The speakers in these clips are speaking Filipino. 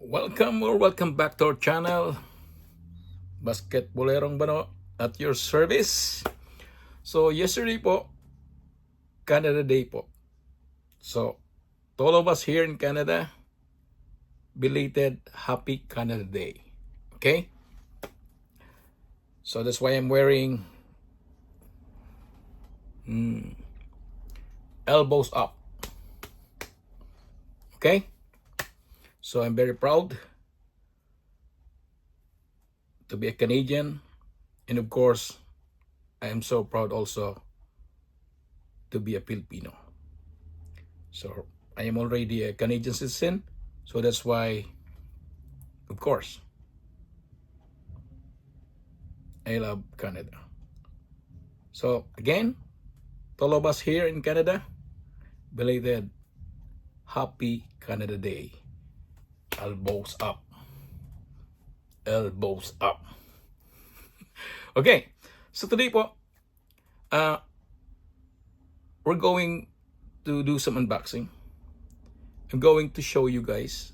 Welcome back to our channel, Basketbolerong Bano at your service. So yesterday po, Canada Day po. So to all of us here in Canada, belated Happy Canada Day. Okay? So that's why I'm wearing elbows up. Okay? So I'm very proud to be a Canadian, and of course, I am so proud also to be a Filipino. So I am already a Canadian citizen, so that's why, of course, I love Canada. So again, to all of us here in Canada, belated Happy Canada Day. Elbows up. Elbows up. Okay, so today po, we're going to do some unboxing. I'm going to show you guys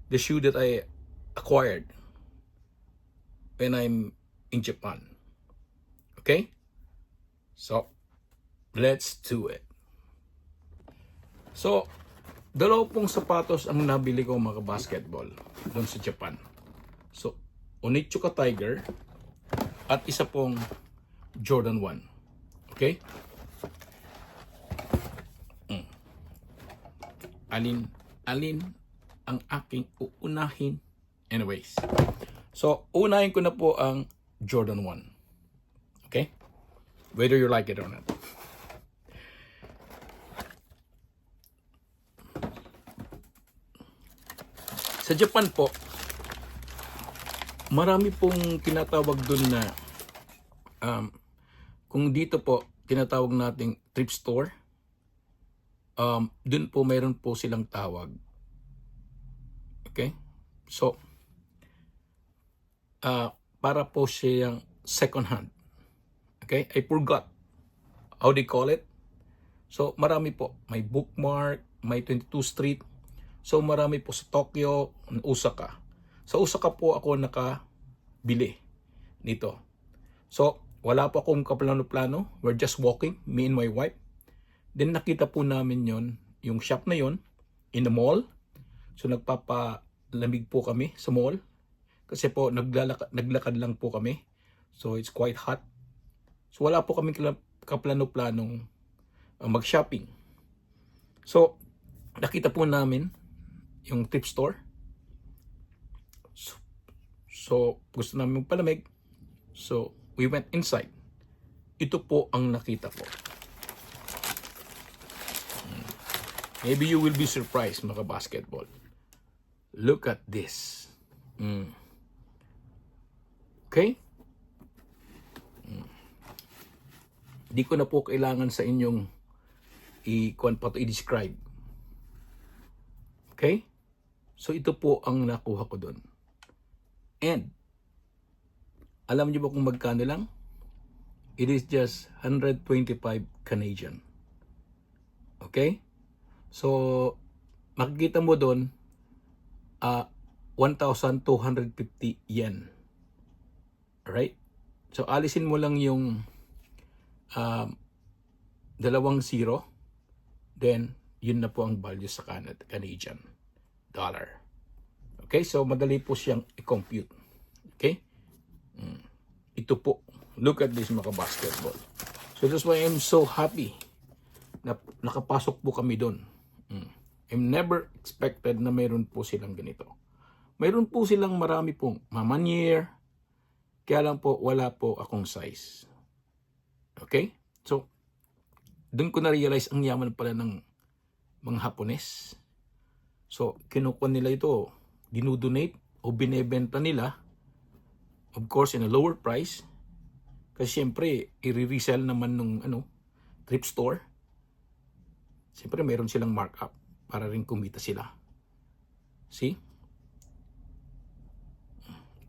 the shoe that I acquired when I'm in Japan. Okay? So, let's do it. So, dalawa pong sapatos ang nabili ko mga basketball doon sa Japan. So, Onitsuka Tiger at isa pong Jordan 1. Okay? Alin ang aking uunahin? Anyways. So, unahin ko na po ang Jordan 1. Okay? Whether you like it or not. Sa Japan po, marami pong tinatawag dun na kung dito po tinatawag nating thrift store, dun po mayroon po silang tawag. Okay? So, para po siyang second hand. Okay? I forgot how they call it. So, marami po. May Bookmark, may 22 Street. So, marami po sa Tokyo, Osaka. Sa Osaka po ako nakabili nito. So, wala po akong kaplano-plano. We're just walking, me and my wife. Then, nakita po namin yung shop na yon in the mall. So, nagpapalamig po kami sa mall. Kasi po, naglakad lang po kami. So, it's quite hot. So, wala po kami kaplano-planong mag-shopping. So, nakita po namin yung thrift store. So, gusto namin magpalamig. So, we went inside. Ito po ang nakita ko. Maybe you will be surprised, mga basketball. Look at this. Okay? Di ko na po kailangan sa inyong i-describe. Okay? So, ito po ang nakuha ko doon. And, alam niyo ba kung magkano lang? It is just 125 Canadian. Okay? So, makikita mo doon, 1,250 yen. Alright? So, alisin mo lang yung dalawang zero. Then, yun na po ang value sa Canadian dollar. Okay? So, madali po siyang i-compute. Okay? Ito po. Look at this, mga basketball. So, that's why I'm so happy na nakapasok po kami doon. I'm never expected na mayroon po silang ganito. Mayroon po silang marami pong mamanier. Kaya lang po, wala po akong size. Okay? So, doon ko na-realize ang yaman pala ng mga Hapones. So, kinukuha nila ito, dinudonate o binebenta nila, of course, in a lower price. Kasi siyempre, i-resell naman nung thrift store. Siyempre, mayroon silang markup para rin kumita sila. See?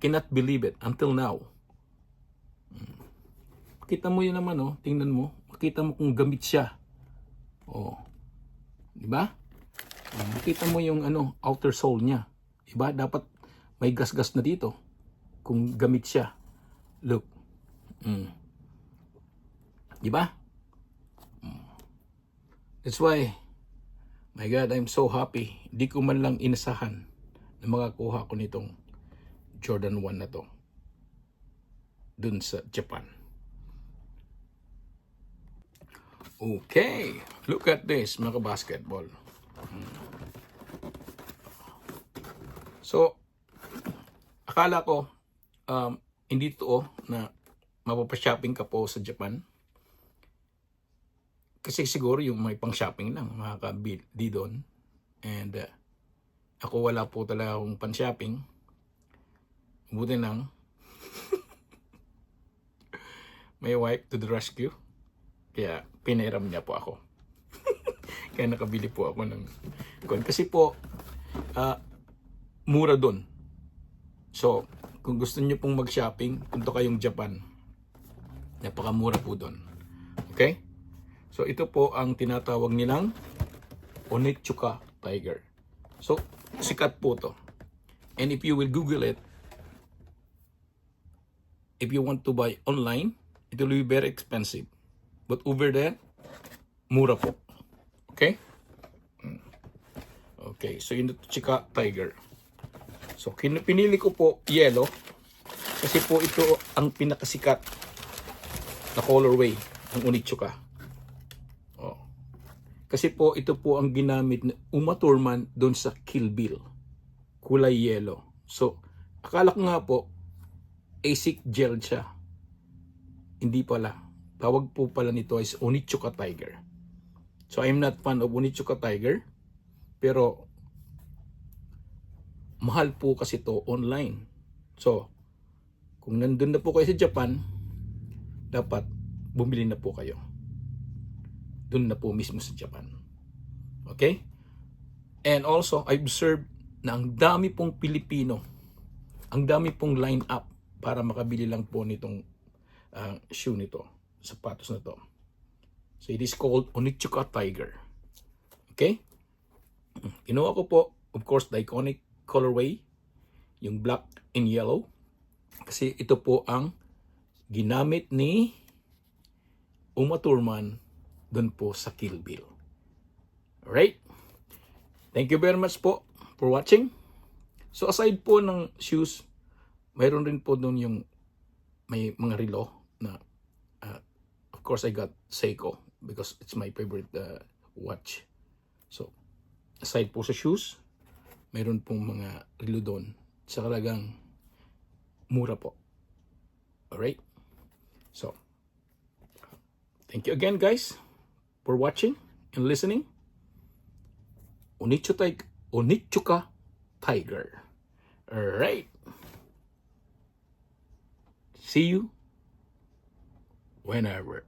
Cannot believe it until now. Kita mo yun naman, tingnan mo. Makita mo kung gamit siya. Di ba? Makita mo yung outer sole niya. Diba? Dapat may gas-gas na dito kung gamit siya. Look. Diba? That's why, my God, I'm so happy. Di ko man lang inasahan na makakuha ko nitong Jordan 1 na to dun sa Japan. Okay, look at this, mga basketball. So, akala ko, hindi to na mapapashopping ka po sa Japan. Kasi siguro yung may pang-shopping lang, makakabili doon. And ako wala po talaga akong pang-shopping. Buti lang, may wife to the rescue. Kaya pinairam niya po ako. Kaya nakabili po ako ng kasi po mura doon. So kung gusto niyo pong mag-shopping, punta kayong Japan. Napakamura po doon. Okay? So ito po ang tinatawag nilang Onitsuka Tiger. So sikat po to. And if you will Google it, if you want to buy online, it will be very expensive. But over there, mura po. Okay? Okay, so yun ito Chika Tiger. So pinili ko po yellow kasi po ito ang pinakasikat na colorway ng Onitsuka. Oh. Kasi po ito po ang ginamit na Uma Thurman doon sa Kill Bill. Kulay yellow. So akala ko nga po ASIC gel siya. Hindi pala. Tawag po pala nito is Onitsuka Tiger. So I'm not fan of Onitsuka Tiger. Pero mahal po kasi to online. So kung nandun na po kayo sa Japan, dapat bumili na po kayo. Doon na po mismo sa Japan. Okay? And also, I observed na ang dami pong Pilipino, ang dami pong line up para makabili lang po nitong shoe nito, sapatos na to. So it is called Onitsuka Tiger. Okay? Kinuha ko po, of course, the iconic colorway, yung black and yellow. Kasi ito po ang ginamit ni Uma Thurman doon po sa Kill Bill. Alright? Thank you very much po for watching. So aside po ng shoes, mayroon rin po doon yung may mga relo na of course I got Seiko because it's my favorite watch. So aside po sa shoes, mayroon pong mga relo doon sa talagang mura po. Alright? So thank you again guys for watching and listening. Onitsuka Tiger. Alright. See you whenever.